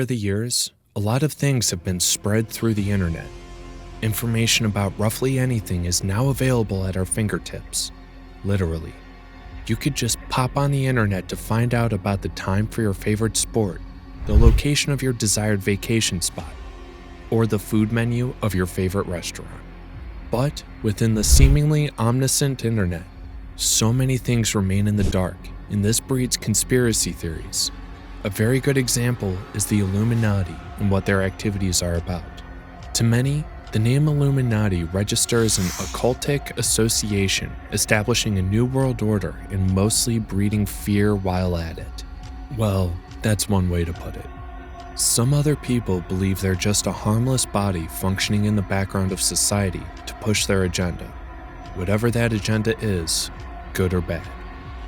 the years, a lot of things have been spread through the internet. Information about roughly anything is now available at our fingertips. Literally. You could just pop on the internet to find out about the time for your favorite sport, the location of your desired vacation spot, or the food menu of your favorite restaurant. But within the seemingly omniscient internet, so many things remain in the dark, and this breeds conspiracy theories. A very good example is the Illuminati and what their activities are about. To many, the name Illuminati registers an occultic association establishing a new world order and mostly breeding fear while at it. Well, that's one way to put it. Some other people believe they're just a harmless body functioning in the background of society to push their agenda. Whatever that agenda is, good or bad.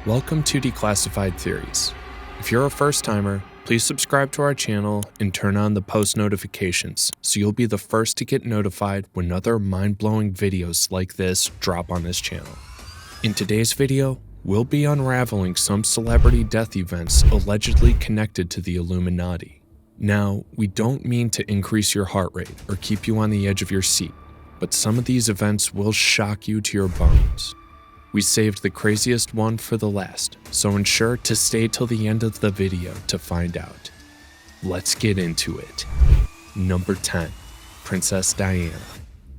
Welcome to Declassified Theories. If you're a first-timer, please subscribe to our channel and turn on the post notifications so you'll be the first to get notified when other mind-blowing videos like this drop on this channel. In today's video, we'll be unraveling some celebrity death events allegedly connected to the Illuminati. Now, we don't mean to increase your heart rate or keep you on the edge of your seat, but some of these events will shock you to your bones. We saved the craziest one for the last, so ensure to stay till the end of the video to find out. Let's get into it. Number 10. Princess Diana.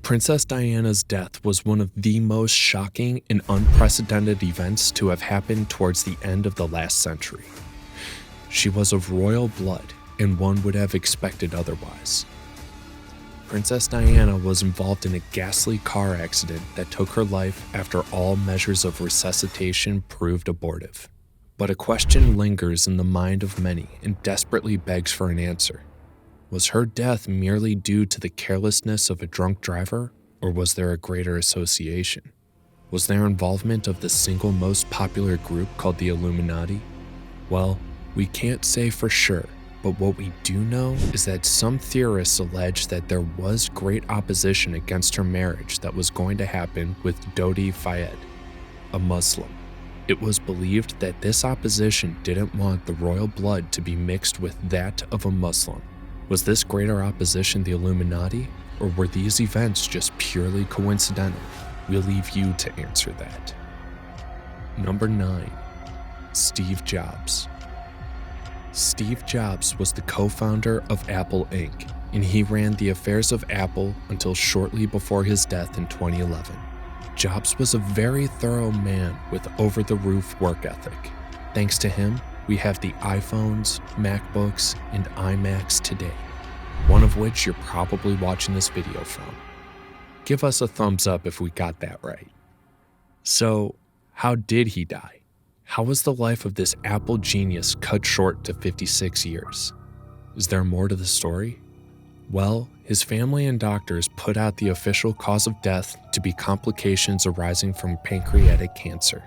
Princess Diana's death was one of the most shocking and unprecedented events to have happened towards the end of the last century. She was of royal blood, and one would have expected otherwise. Princess Diana was involved in a ghastly car accident that took her life after all measures of resuscitation proved abortive. But a question lingers in the mind of many and desperately begs for an answer. Was her death merely due to the carelessness of a drunk driver, or was there a greater association? Was there involvement of the single most popular group called the Illuminati? Well, we can't say for sure. But what we do know is that some theorists allege that there was great opposition against her marriage that was going to happen with Dodi Fayed, a Muslim. It was believed that this opposition didn't want the royal blood to be mixed with that of a Muslim. Was this greater opposition the Illuminati, or were these events just purely coincidental? We'll leave you to answer that. Number 9. Steve Jobs. Steve Jobs was the co-founder of Apple Inc., and he ran the affairs of Apple until shortly before his death in 2011. Jobs was a very thorough man with over-the-roof work ethic. Thanks to him, we have the iPhones, MacBooks, and iMacs today, one of which you're probably watching this video from. Give us a thumbs up if we got that right. So, how did he die? How was the life of this Apple genius cut short to 56 years? Is there more to the story? Well, his family and doctors put out the official cause of death to be complications arising from pancreatic cancer.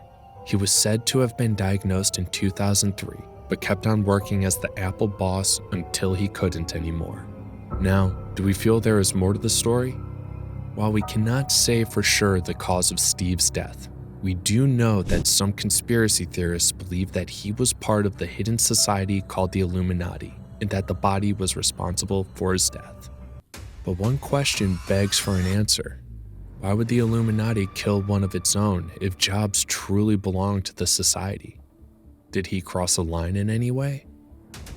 He was said to have been diagnosed in 2003, but kept on working as the Apple boss until he couldn't anymore. Now, do we feel there is more to the story? While we cannot say for sure the cause of Steve's death, we do know that some conspiracy theorists believe that he was part of the hidden society called the Illuminati, and that the body was responsible for his death. But one question begs for an answer. Why would the Illuminati kill one of its own if Jobs truly belonged to the society? Did he cross a line in any way?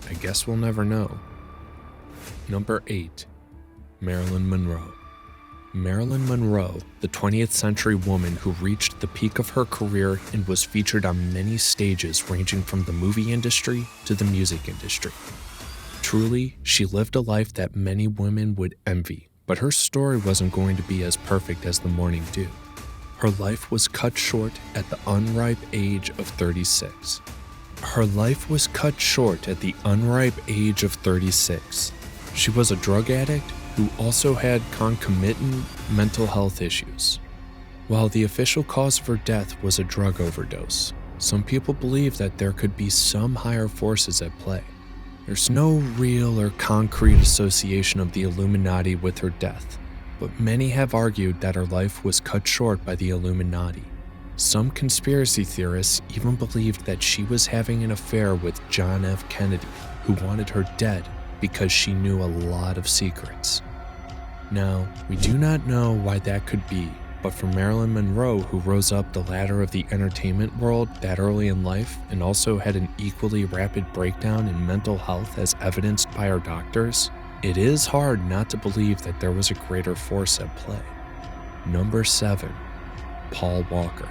I guess we'll never know. Number 8. Marilyn Monroe. Marilyn Monroe, the 20th century woman who reached the peak of her career and was featured on many stages ranging from the movie industry to the music industry. Truly, she lived a life that many women would envy, but her story wasn't going to be as perfect as the morning dew. Her life was cut short at the unripe age of 36. She was a drug addict who also had concomitant mental health issues. While the official cause of her death was a drug overdose, some people believe that there could be some higher forces at play. There's no real or concrete association of the Illuminati with her death, but many have argued that her life was cut short by the Illuminati. Some conspiracy theorists even believed that she was having an affair with John F. Kennedy, who wanted her dead because she knew a lot of secrets. Now, we do not know why that could be, but for Marilyn Monroe, who rose up the ladder of the entertainment world that early in life and also had an equally rapid breakdown in mental health as evidenced by her doctors, it is hard not to believe that there was a greater force at play. Number 7. Paul Walker.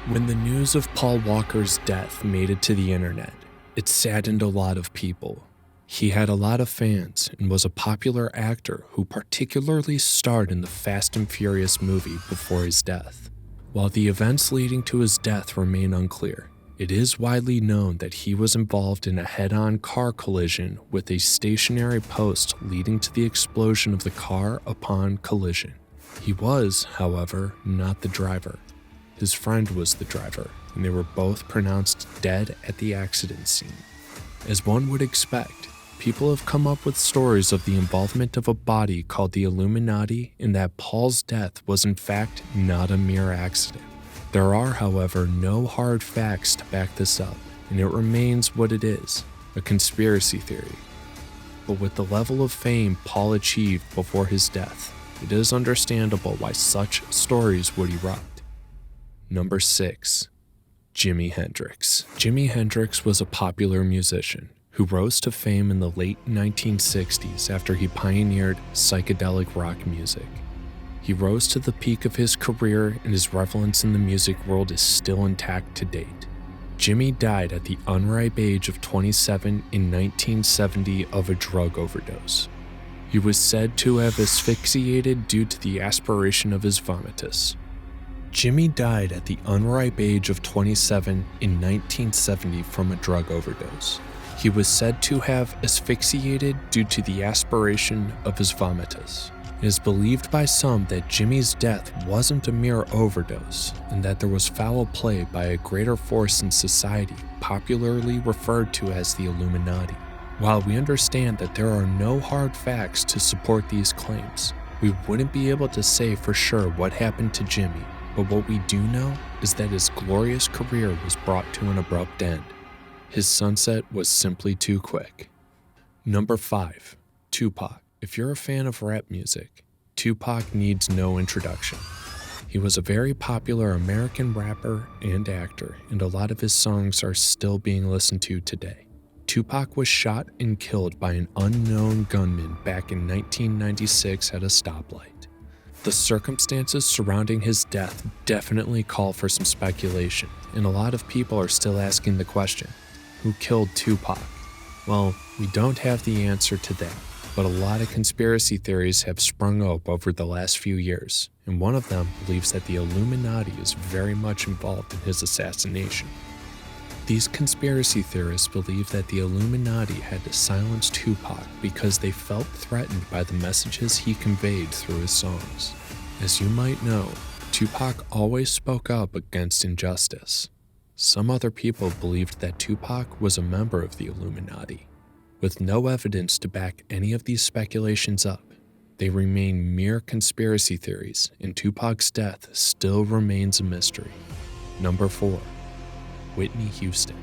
When the news of Paul Walker's death made it to the internet, it saddened a lot of people. He had a lot of fans and was a popular actor who particularly starred in the Fast and Furious movie before his death. While the events leading to his death remain unclear, it is widely known that he was involved in a head-on car collision with a stationary post leading to the explosion of the car upon collision. He was, however, not the driver. His friend was the driver, and they were both pronounced dead at the accident scene. As one would expect, people have come up with stories of the involvement of a body called the Illuminati and that Paul's death was in fact not a mere accident. There are, however, no hard facts to back this up, and it remains what it is, a conspiracy theory. But with the level of fame Paul achieved before his death, it is understandable why such stories would erupt. Number 6. Jimi Hendrix. Jimi Hendrix was a popular musician who rose to fame in the late 1960s after he pioneered psychedelic rock music. He rose to the peak of his career, and his relevance in the music world is still intact to date. Jimi died at the unripe age of 27 in 1970 of a drug overdose. He was said to have asphyxiated due to the aspiration of his vomitus. Jimi died at the unripe age of 27 in 1970 from a drug overdose. He was said to have asphyxiated due to the aspiration of his vomitus. It is believed by some that Jimi's death wasn't a mere overdose, and that there was foul play by a greater force in society, popularly referred to as the Illuminati. While we understand that there are no hard facts to support these claims, we wouldn't be able to say for sure what happened to Jimi, but what we do know is that his glorious career was brought to an abrupt end. His sunset was simply too quick. Number 5. Tupac. If you're a fan of rap music, Tupac needs no introduction. He was a very popular American rapper and actor, and a lot of his songs are still being listened to today. Tupac was shot and killed by an unknown gunman back in 1996 at a stoplight. The circumstances surrounding his death definitely call for some speculation, and a lot of people are still asking the question, who killed Tupac? Well, we don't have the answer to that, but a lot of conspiracy theories have sprung up over the last few years, and one of them believes that the Illuminati is very much involved in his assassination. These conspiracy theorists believe that the Illuminati had to silence Tupac because they felt threatened by the messages he conveyed through his songs. As you might know, Tupac always spoke up against injustice. Some other people believed that Tupac was a member of the Illuminati. With no evidence to back any of these speculations up, they remain mere conspiracy theories, and Tupac's death still remains a mystery. Number 4. Whitney Houston.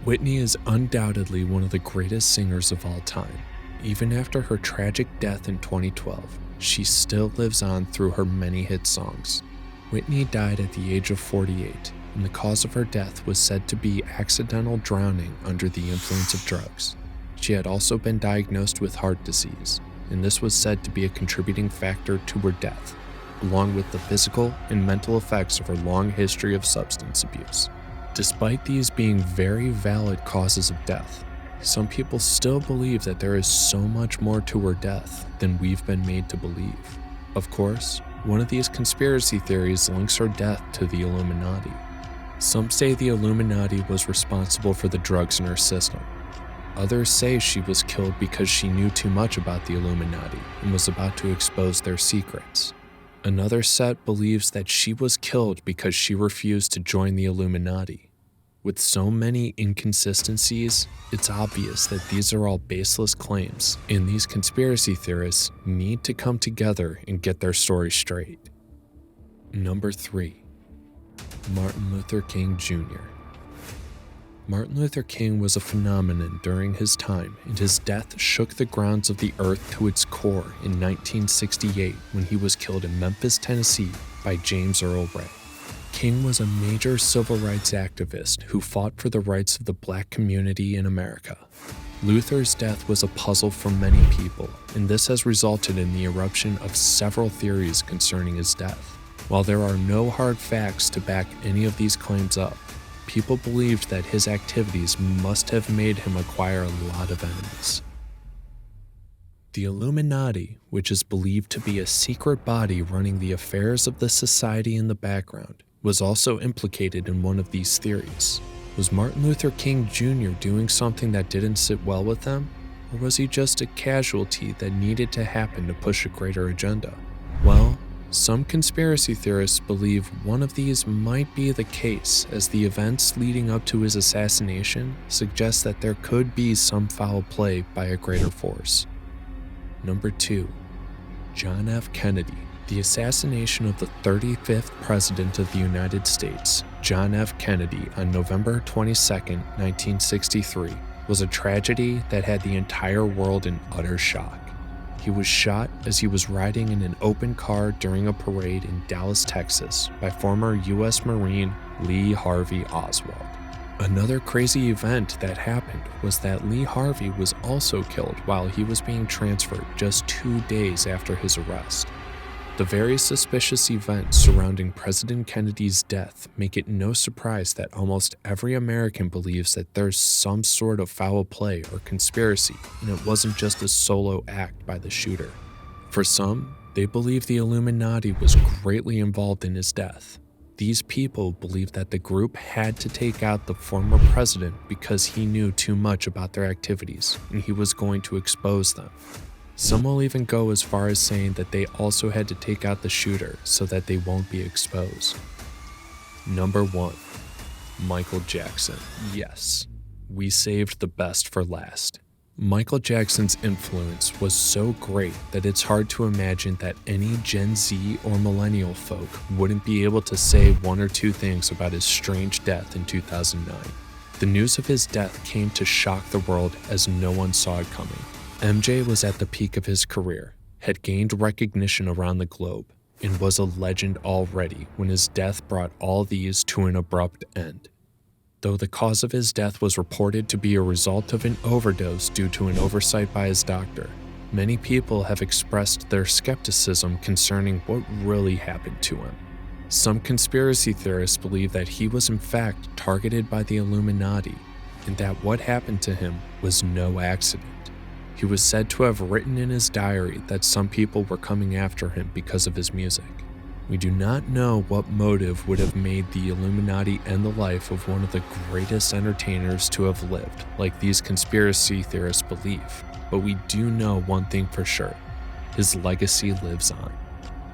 Whitney is undoubtedly one of the greatest singers of all time. Even after her tragic death in 2012, she still lives on through her many hit songs. Whitney died at the age of 48, and the cause of her death was said to be accidental drowning under the influence of drugs. She had also been diagnosed with heart disease, and this was said to be a contributing factor to her death, along with the physical and mental effects of her long history of substance abuse. Despite these being very valid causes of death, some people still believe that there is so much more to her death than we've been made to believe. Of course, one of these conspiracy theories links her death to the Illuminati. Some say the Illuminati was responsible for the drugs in her system. Others say she was killed because she knew too much about the Illuminati and was about to expose their secrets. Another set believes that she was killed because she refused to join the Illuminati. With so many inconsistencies, it's obvious that these are all baseless claims, and these conspiracy theorists need to come together and get their story straight. Number 3. Martin Luther King Jr. Martin Luther King was a phenomenon during his time, and his death shook the grounds of the earth to its core in 1968 when he was killed in Memphis, Tennessee by James Earl Ray. King was a major civil rights activist who fought for the rights of the black community in America. Luther's death was a puzzle for many people, and this has resulted in the eruption of several theories concerning his death. While there are no hard facts to back any of these claims up, people believed that his activities must have made him acquire a lot of enemies. The Illuminati, which is believed to be a secret body running the affairs of the society in the background, was also implicated in one of these theories. Was Martin Luther King Jr. doing something that didn't sit well with them? Or was he just a casualty that needed to happen to push a greater agenda? Well, some conspiracy theorists believe one of these might be the case, as the events leading up to his assassination suggest that there could be some foul play by a greater force. Number 2. John F. Kennedy. The assassination of the 35th President of the United States, John F. Kennedy, on November 22, 1963, was a tragedy that had the entire world in utter shock. He was shot as he was riding in an open car during a parade in Dallas, Texas, by former U.S. Marine Lee Harvey Oswald. Another crazy event that happened was that Lee Harvey was also killed while he was being transferred just 2 days after his arrest. The very suspicious events surrounding President Kennedy's death make it no surprise that almost every American believes that there's some sort of foul play or conspiracy, and it wasn't just a solo act by the shooter. For some, they believe the Illuminati was greatly involved in his death. These people believe that the group had to take out the former president because he knew too much about their activities, and he was going to expose them. Some will even go as far as saying that they also had to take out the shooter so that they won't be exposed. Number 1. Michael Jackson. Yes, we saved the best for last. Michael Jackson's influence was so great that it's hard to imagine that any Gen Z or millennial folk wouldn't be able to say one or two things about his strange death in 2009. The news of his death came to shock the world as no one saw it coming. MJ was at the peak of his career, had gained recognition around the globe, and was a legend already when his death brought all these to an abrupt end. Though the cause of his death was reported to be a result of an overdose due to an oversight by his doctor, many people have expressed their skepticism concerning what really happened to him. Some conspiracy theorists believe that he was in fact targeted by the Illuminati, and that what happened to him was no accident. He was said to have written in his diary that some people were coming after him because of his music. We do not know what motive would have made the Illuminati end the life of one of the greatest entertainers to have lived, like these conspiracy theorists believe, but we do know one thing for sure: his legacy lives on.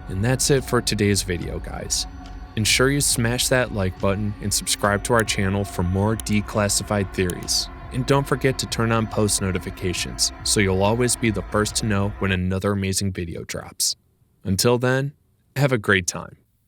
And that's it for today's video, guys. Ensure you smash that like button and subscribe to our channel for more declassified theories. And don't forget to turn on post notifications so you'll always be the first to know when another amazing video drops. Until then, have a great time.